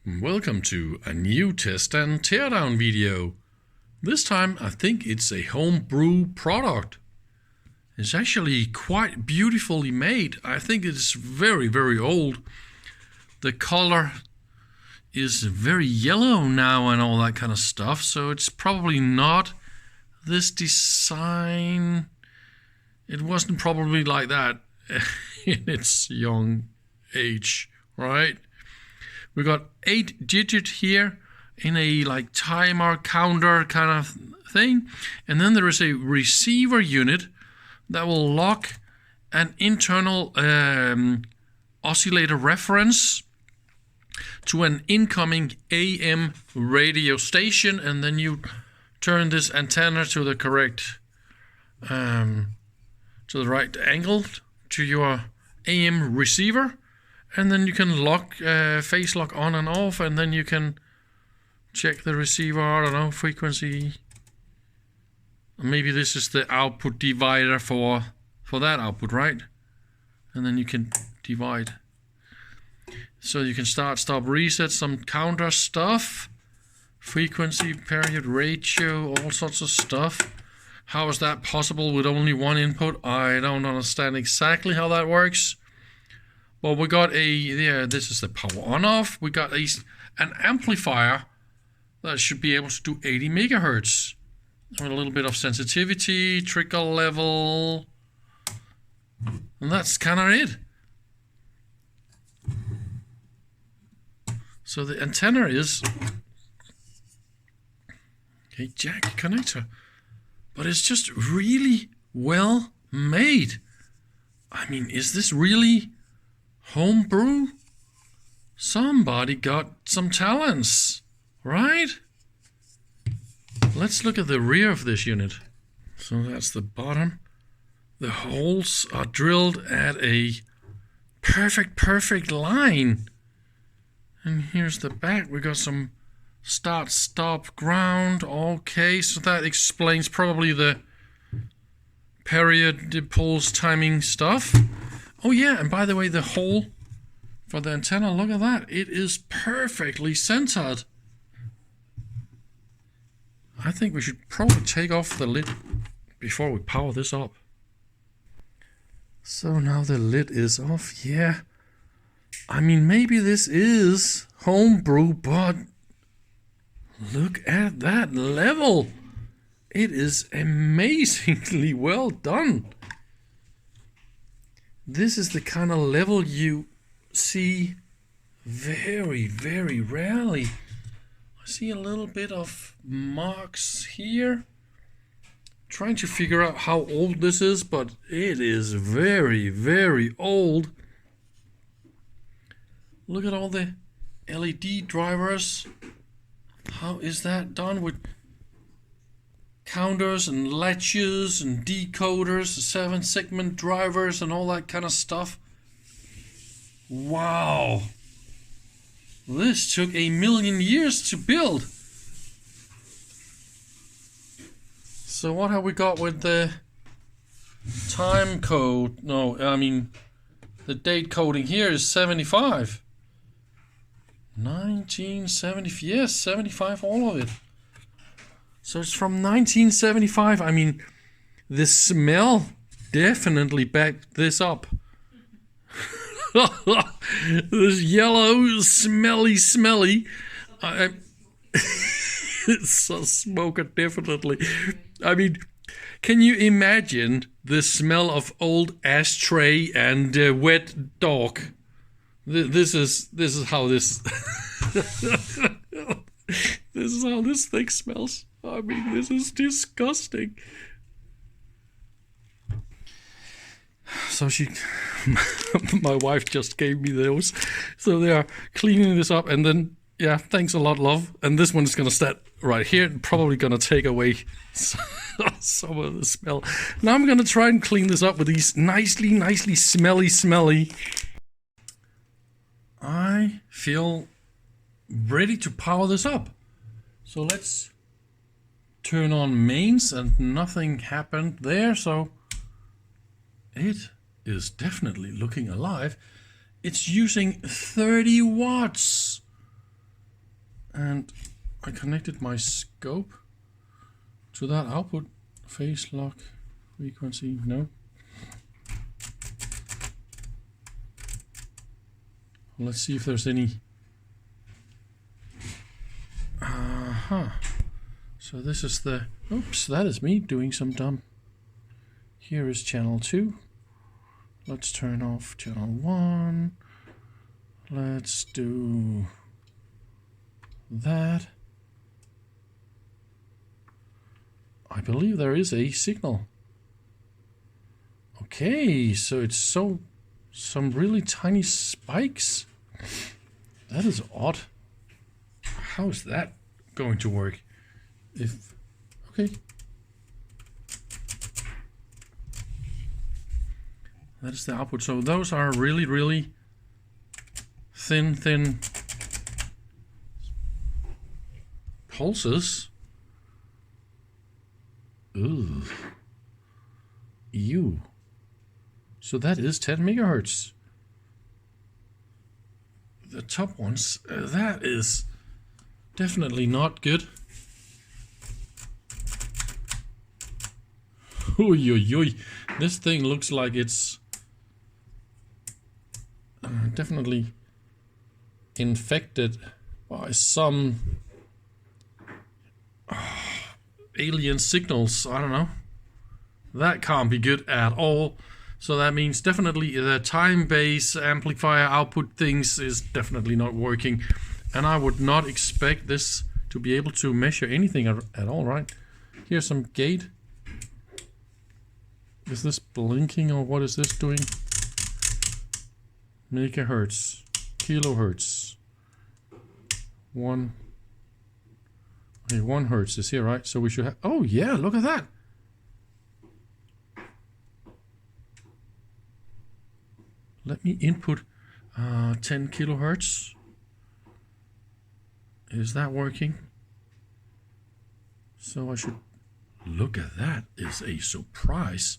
Welcome to a new test and teardown video. This time I think it's a homebrew product. It's actually quite beautifully made. I think it's very old. The color is very yellow now and all that kind of stuff, so it's probably not this design. It wasn't probably like that in its young age, right? We got 8 digits here in a like timer counter kind of thing, and then there is a receiver unit that will lock an internal oscillator reference to an incoming AM radio station, and then you turn this antenna to the correct to the right angle to your AM receiver. And then you can lock, phase lock on and off, and then you can check the receiver, I don't know, frequency. Maybe this is the output divider for that output, right? And then you can divide. So you can start, stop, reset, some counter stuff. Frequency, period, ratio, all sorts of stuff. How is that possible with only one input? I don't understand exactly how that works. Well, we got this is the power on off. We got an amplifier that should be able to do 80 megahertz. With a little bit of sensitivity, trickle level. And that's kind of it. So the antenna is a jack connector. But it's just really well made. I mean, is this really homebrew? Somebody got some talents, right? Let's look at the rear of this unit. So that's the bottom. The holes are drilled at a perfect line. And here's the back. We got some start, stop, ground. Okay, so that explains probably the period, pulse, timing stuff. Oh yeah, and by the way, the hole for the antenna, look at that. It is perfectly centered. I think we should probably take off the lid before we power this up. So now the lid is off, yeah. I mean, maybe this is homebrew, but look at that level. It is amazingly well done. This is the kind of level you see very rarely. I see a little bit of marks here. Trying to figure out how old this is, but it is very old. Look at all the LED drivers. How is that done with counters and latches and decoders, 7-segment drivers and all that kind of stuff? Wow. This took 1,000,000 years to build. So what have we got with the time code? No, I mean the date coding here is 75. 1970, yes, 75, all of it. So it's from 1975. I mean, the smell definitely backed this up. This yellow, smelly. It's a smoker, definitely. I mean, can you imagine the smell of old ashtray and wet dog? This is how this this is how this thing smells. I mean, this is disgusting. So my wife just gave me those. So they are cleaning this up, and then, yeah, thanks a lot, love. And this one is going to start right here, and probably going to take away some of the smell. Now I'm going to try and clean this up with these nicely smelly. I feel ready to power this up. So let's turn on mains, and nothing happened there, so it is definitely looking alive. It's using 30 watts. and I connected my scope to that output. Phase lock, frequency, no. Let's see if there's any. So this is the, oops, that is me doing some dumb. Here is channel 2. Let's turn off channel 1. Let's do that. I believe there is a signal. Okay, so it's some really tiny spikes. That is odd. How is that going to work? If okay. That is the output. So those are really, really thin pulses. Ugh. Ew. So that is 10 megahertz. The top ones, that is definitely not good. Oy, oy, oy. This thing looks like it's definitely infected by some alien signals. I don't know. That can't be good at all. So that means definitely the time-based amplifier output things is definitely not working. And I would not expect this to be able to measure anything at all, right? Here's some gate. Is this blinking or what is this doing? Megahertz, kilohertz. 1 hertz is here, right? So we should have, oh yeah, look at that. Let me input 10 kilohertz. Is that working? So I should, look at that, is a surprise.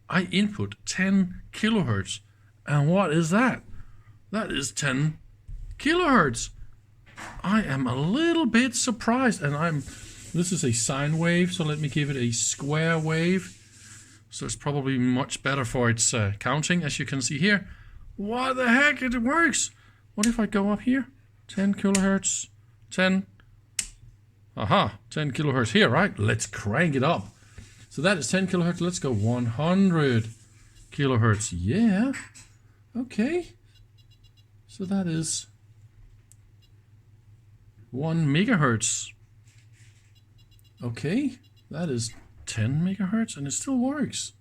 I input 10 kilohertz. And what is that? That is 10 kilohertz. I am a little bit surprised, and this is a sine wave, so let me give it a square wave. So it's probably much better for its counting, as you can see here. What the heck, it works. What if I go up here? 10 kilohertz, 10. Aha, 10 kilohertz here, right? Let's crank it up. So that is 10 kilohertz. Let's go 100 kilohertz. Yeah. Okay. So that is 1 megahertz. Okay. That is 10 megahertz and it still works.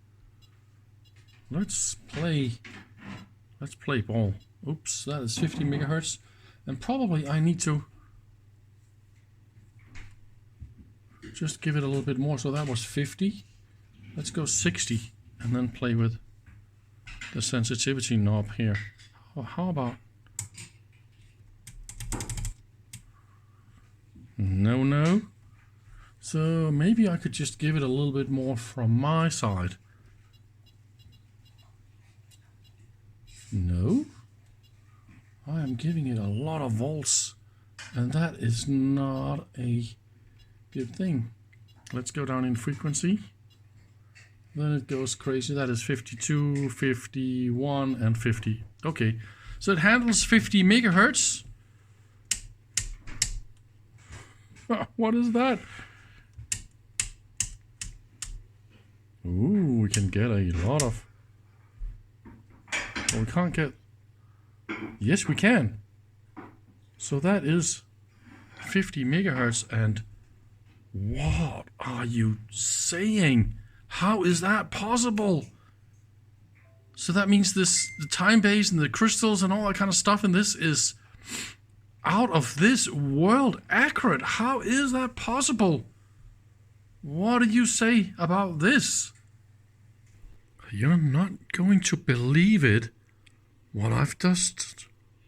Let's play ball. Oops, that is 50 megahertz. And probably I need to just give it a little bit more. So that was 50. Let's go 60 and then play with the sensitivity knob here. How about no? So maybe I could just give it a little bit more from my side. No, I am giving it a lot of volts and that is not a good thing. Let's go down in frequency. Then it goes crazy. That is 52, 51 and 50. Okay, so it handles 50 megahertz. What is that? Ooh, we can get a lot of... Well, we can't get... Yes, we can. So that is 50 megahertz and... What are you saying? How is that possible? So that means the time base and the crystals and all that kind of stuff in this is out of this world accurate. How is that possible? What do you say about this? You're not going to believe it, what I've just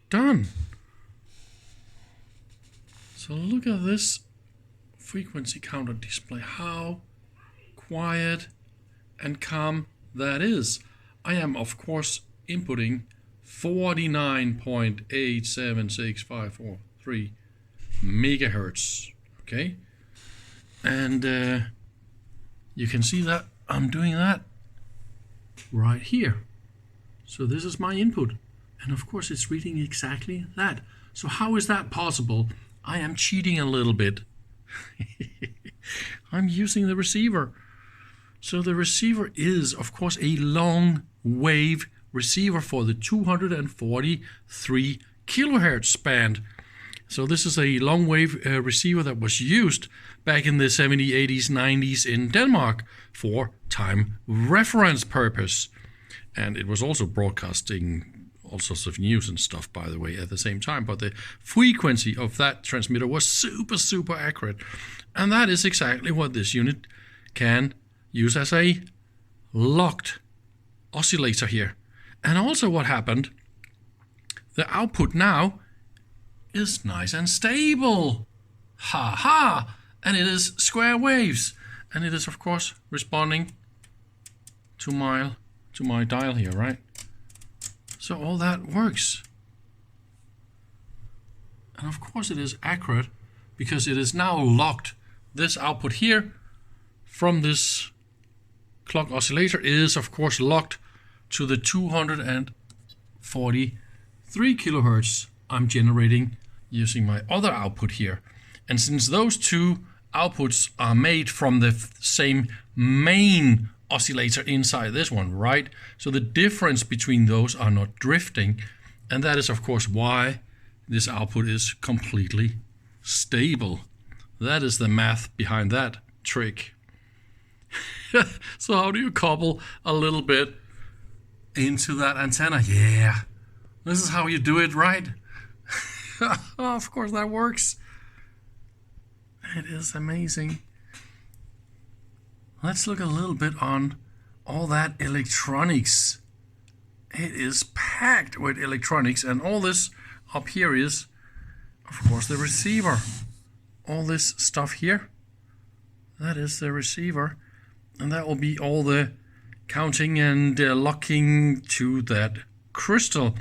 done. So look at this frequency counter display. How quiet and calm that is. I am of course inputting 49.876543 megahertz. Okay, and you can see that I'm doing that right here. So this is my input, and of course it's reading exactly that. So how is that possible? I am cheating a little bit. I'm using the receiver. So the receiver is, of course, a long wave receiver for the 243 kilohertz band. So this is a long wave receiver that was used back in the 70s, 80s, 90s in Denmark for time reference purpose. And it was also broadcasting all sorts of news and stuff, by the way, at the same time. But the frequency of that transmitter was super accurate. And that is exactly what this unit can use as a locked oscillator here. And also what happened, the output now is nice and stable. Ha ha! And it is square waves. And it is, of course, responding to my dial here, right? So all that works. And of course it is accurate because it is now locked. This output here from this clock oscillator is, of course, locked to the 243 kilohertz I'm generating using my other output here. And since those two outputs are made from the same main oscillator inside this one, right? So the difference between those are not drifting. And that is, of course, why this output is completely stable. That is the math behind that trick. So how do you couple a little bit into that antenna? Yeah, this is how you do it, right? Of course that works. It is amazing. Let's look a little bit on all that electronics. It is packed with electronics, and all this up here is, of course, the receiver. All this stuff here, that is the receiver, and that will be all the counting and locking to that crystal.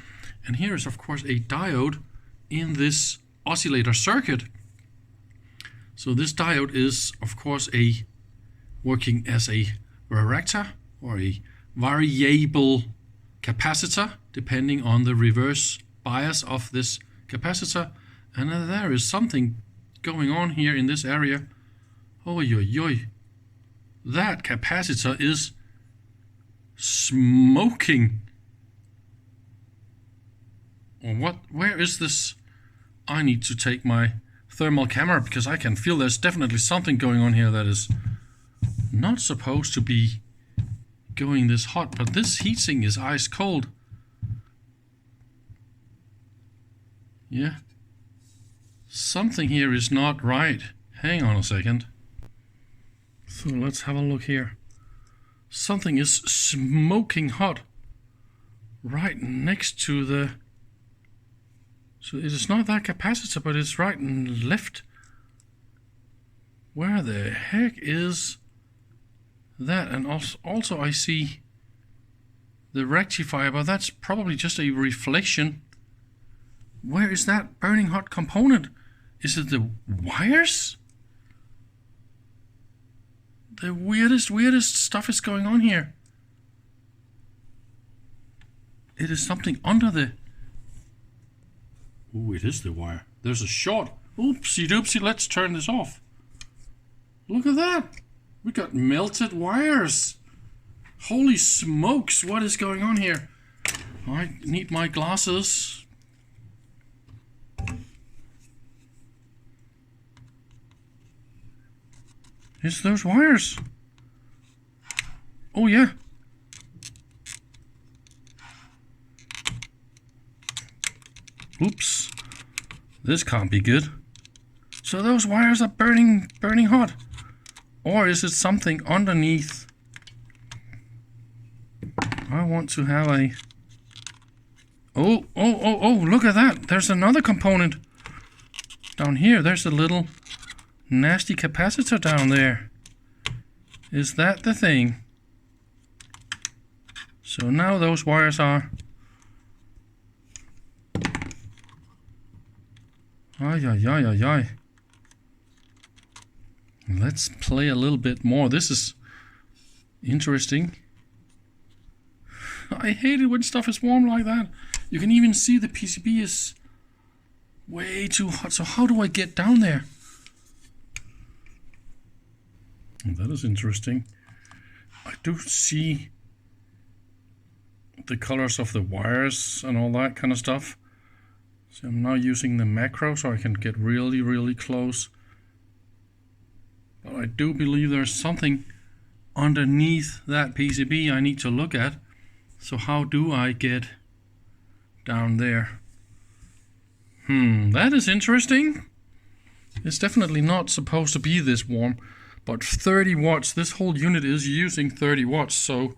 And here is, of course, a diode in this oscillator circuit. So this diode is, of course, working as a varactor or a variable capacitor, depending on the reverse bias of this capacitor. And there is something going on here in this area. Oh, that capacitor is smoking. Or what? Where is this? I need to take my thermal camera because I can feel there's definitely something going on here that is not supposed to be going this hot, but this heatsink is ice cold. Yeah. Something here is not right. Hang on a second. So let's have a look here. Something is smoking hot right next to the... So it is not that capacitor, but it's right and left. Where the heck is that? And also I see the rectifier, but that's probably just a reflection. Where is that burning hot component? Is it the wires? The weirdest stuff is going on here. It is something under the... Oh, it is the wire. There's a short. Oopsie doopsie, let's turn this off. Look at that. We got melted wires. Holy smokes, what is going on here? I need my glasses. It's those wires. Oh yeah. Oops. This can't be good. So those wires are burning hot. Or is it something underneath? I want to have a... Oh, look at that. There's another component. Down here, there's a little nasty capacitor down there. Is that the thing? So now those wires are... Ay, ay, ay, ay, ay. Let's play a little bit more. This is interesting. I hate it when stuff is warm like that. You can even see the PCB is way too hot. So how do I get down there? That is interesting. I do see the colors of the wires and all that kind of stuff. So I'm now using the macro so I can get really, really close. But I do believe there's something underneath that PCB I need to look at. So how do I get down there? That is interesting. It's definitely not supposed to be this warm. But 30 watts, this whole unit is using 30 watts. So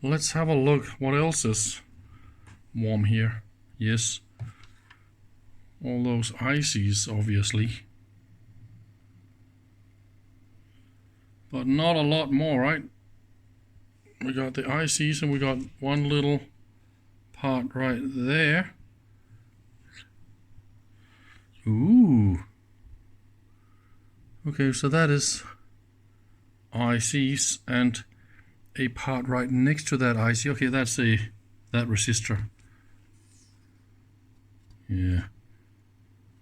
let's have a look. What else is warm here? Yes. All those ICs, obviously. But not a lot more, right? We got the ICs and we got one little part right there. Ooh. Okay, so that is ICs and a part right next to that IC. Okay, that's that resistor. Yeah.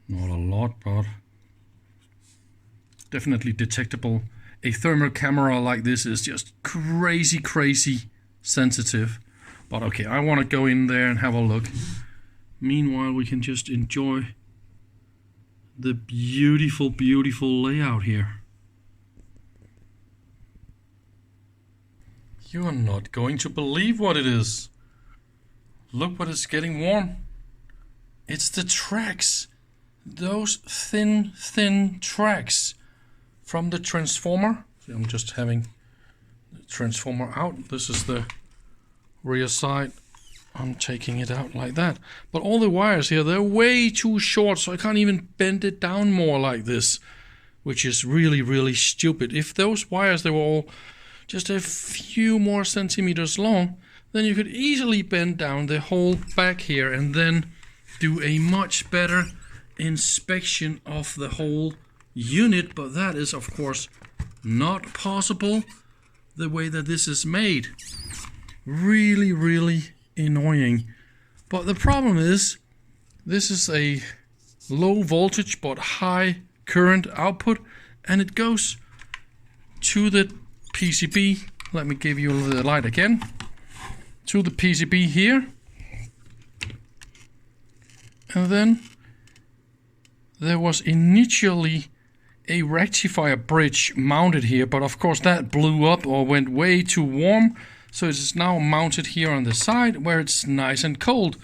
Not a lot, but definitely detectable. A thermal camera like this is just crazy, crazy sensitive. But okay, I want to go in there and have a look. Meanwhile, we can just enjoy the beautiful, beautiful layout here. You are not going to believe what it is. Look what is getting warm. It's the tracks. Those thin, thin tracks from the transformer. So I'm just having the transformer out. This is the rear side. I'm taking it out like that. But all the wires here, they're way too short, so I can't even bend it down more like this, which is really, really stupid. If those wires, they were all just a few more centimeters long, then you could easily bend down the whole back here and then do a much better inspection of the whole unit. But that is, of course, not possible the way that this is made. Really, really annoying. But the problem is, this is a low voltage but high current output, and it goes to the PCB. Let me give you the light again. To the PCB here. And then there was initially a rectifier bridge mounted here, but of course that blew up or went way too warm. So it is now mounted here on the side where it's nice and cold.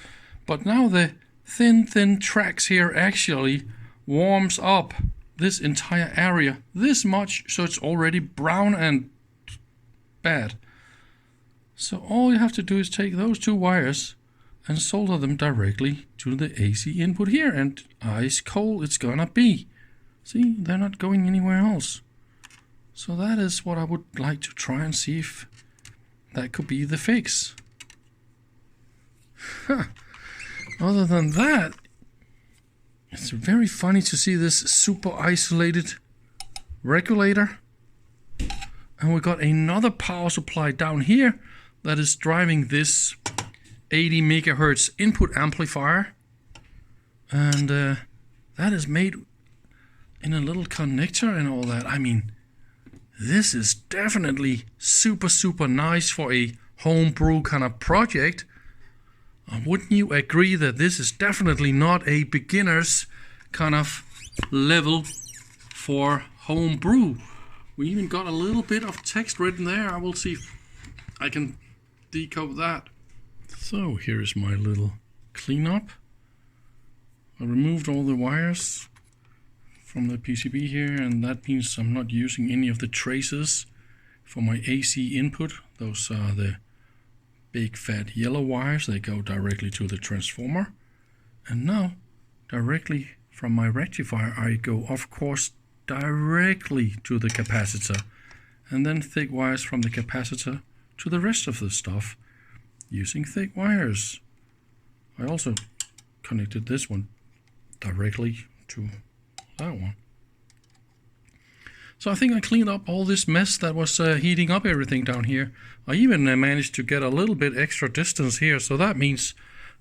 But now the thin tracks here actually warms up this entire area this much, so it's already brown and bad. So all you have to do is take those two wires and solder them directly to the AC input here, and ice cold it's gonna be. See, they're not going anywhere else. So that is what I would like to try and see if that could be the fix. Other than that, it's very funny to see this super isolated regulator. And we got another power supply down here that is driving this 80 megahertz input amplifier. And that is made in a little connector and all that. I mean, this is definitely super, super nice for a homebrew kind of project. Wouldn't you agree that this is definitely not a beginner's kind of level for homebrew? We even got a little bit of text written there. I will see if I can decode that. So here is my little cleanup. I removed all the wires from the PCB here, and that means I'm not using any of the traces for my AC input. Those are the big fat yellow wires. They go directly to the transformer. And now, directly from my rectifier, I go, of course, directly to the capacitor. And then thick wires from the capacitor to the rest of the stuff using thick wires. I also connected this one directly to that one. So I think I cleaned up all this mess that was heating up everything down here. I even managed to get a little bit extra distance here, so that means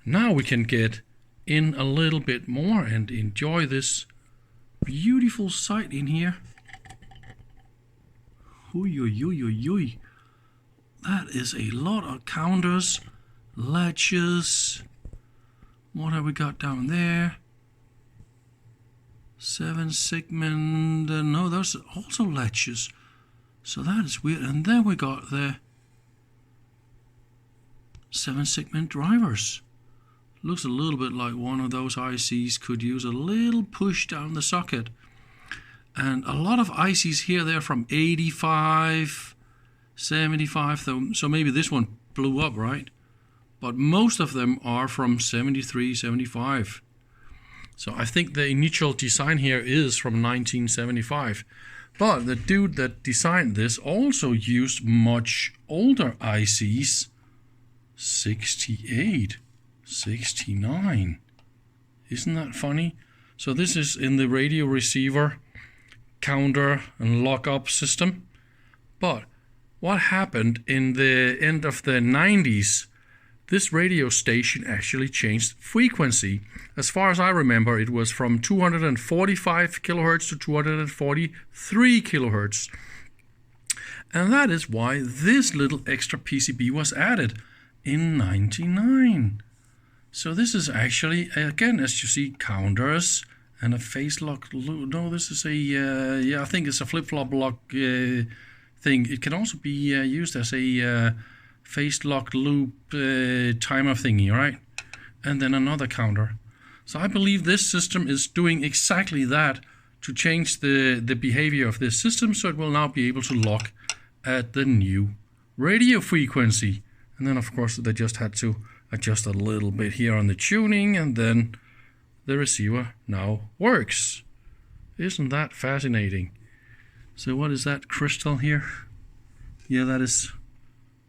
now we can get in a little bit more and enjoy this beautiful sight in here. That is a lot of counters, latches. What have we got down there? 7 segment, no, those are also latches. So that is weird. And then we got the 7 segment drivers. Looks a little bit like one of those ICs could use a little push down the socket. And a lot of ICs here, they're from 85, 75, so maybe this one blew up, right? But most of them are from 73, 75. So I think the initial design here is from 1975. But the dude that designed this also used much older ICs. 68, 69. Isn't that funny? So this is in the radio receiver counter and lock-up system. But what happened in the end of the 90s, this radio station actually changed frequency. As far as I remember, it was from 245 kilohertz to 243 kilohertz. And that is why this little extra PCB was added in 99. So this is actually, again, as you see, counters and a phase lock loop. No, this is a, yeah, I think it's a flip-flop lock thing. It can also be used as a phase lock loop timer thingy, right? And then another counter. So I believe this system is doing exactly that to change the behavior of this system, so it will now be able to lock at the new radio frequency. And then of course they just had to adjust a little bit here on the tuning, and then the receiver now works. Isn't that fascinating? So what is that crystal here? Yeah, that is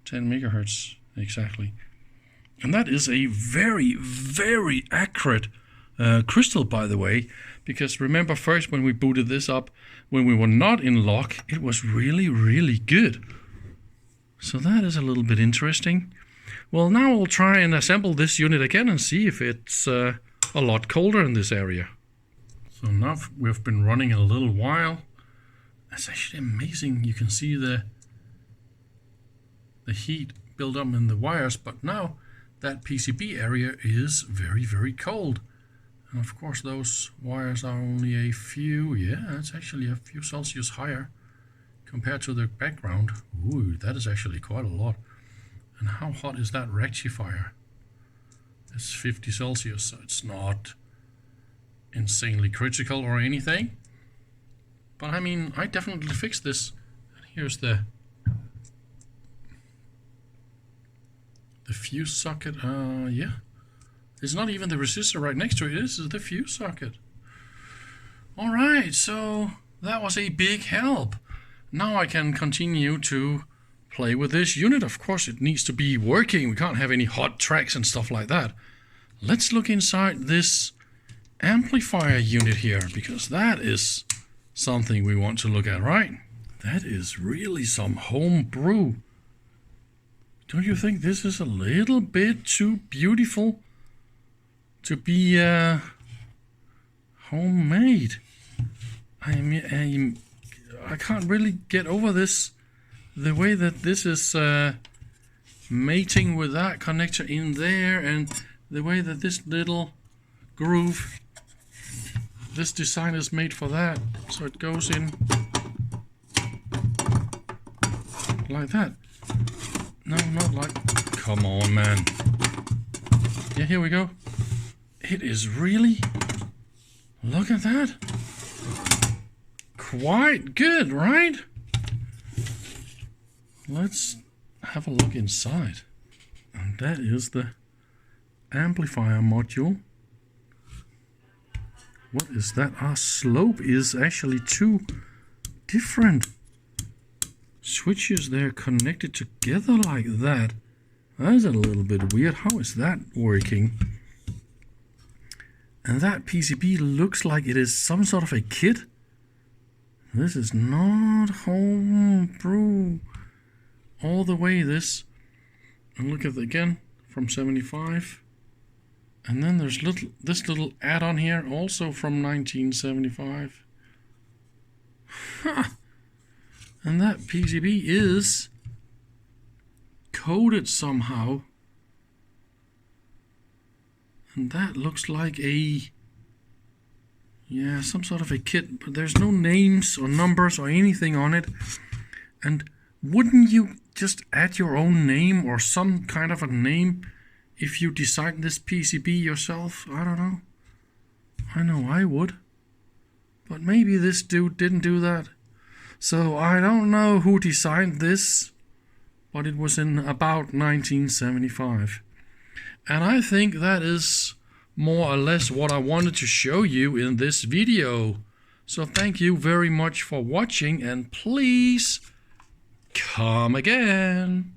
10 megahertz exactly. And that is a very, very accurate crystal, by the way, because remember first when we booted this up, when we were not in lock, it was really, really good. So that is a little bit interesting. Well, now we'll try and assemble this unit again and see if it's a lot colder in this area. So now we've been running a little while. It's actually amazing. You can see the heat build up in the wires, but now that PCB area is very, very cold. And of course those wires are only a few, yeah, it's actually a few Celsius higher compared to the background. Ooh, that is actually quite a lot. And how hot is that rectifier? It's 50 Celsius, so it's not insanely critical or anything. But I mean, I definitely fixed this. And here's the fuse socket. Yeah. It's not even the resistor right next to it. This is the fuse socket. Alright, so that was a big help. Now I can continue to play with this unit. Of course it needs to be working. We can't have any hot tracks and stuff like that. Let's look inside this amplifier unit here, because that is something we want to look at, right? That is really some home brew. Don't you think this is a little bit too beautiful to be homemade? I can't really get over this, the way that this is mating with that connector in there, and the way that this little groove, this design is made for that, so it goes in like that. No, not like, come on man. Yeah, here we go. It is really, look at that. Quite good, right? Let's have a look inside. And that is the amplifier module. What is that? Our slope is actually two different switches. They're connected together like that. That is a little bit weird. How is that working? And that PCB looks like it is some sort of a kit. This is not homebrew all the way, this. And look at it again, from 75. And then there's this little add-on here, also from 1975. Huh. And that PCB is coated somehow. And that looks like some sort of a kit, but there's no names or numbers or anything on it. And wouldn't you just add your own name or some kind of a name if you design this PCB yourself? I don't know. I know I would. But maybe this dude didn't do that. So I don't know who designed this, but it was in about 1975. And I think that is more or less what I wanted to show you in this video. So thank you very much for watching, and please come again.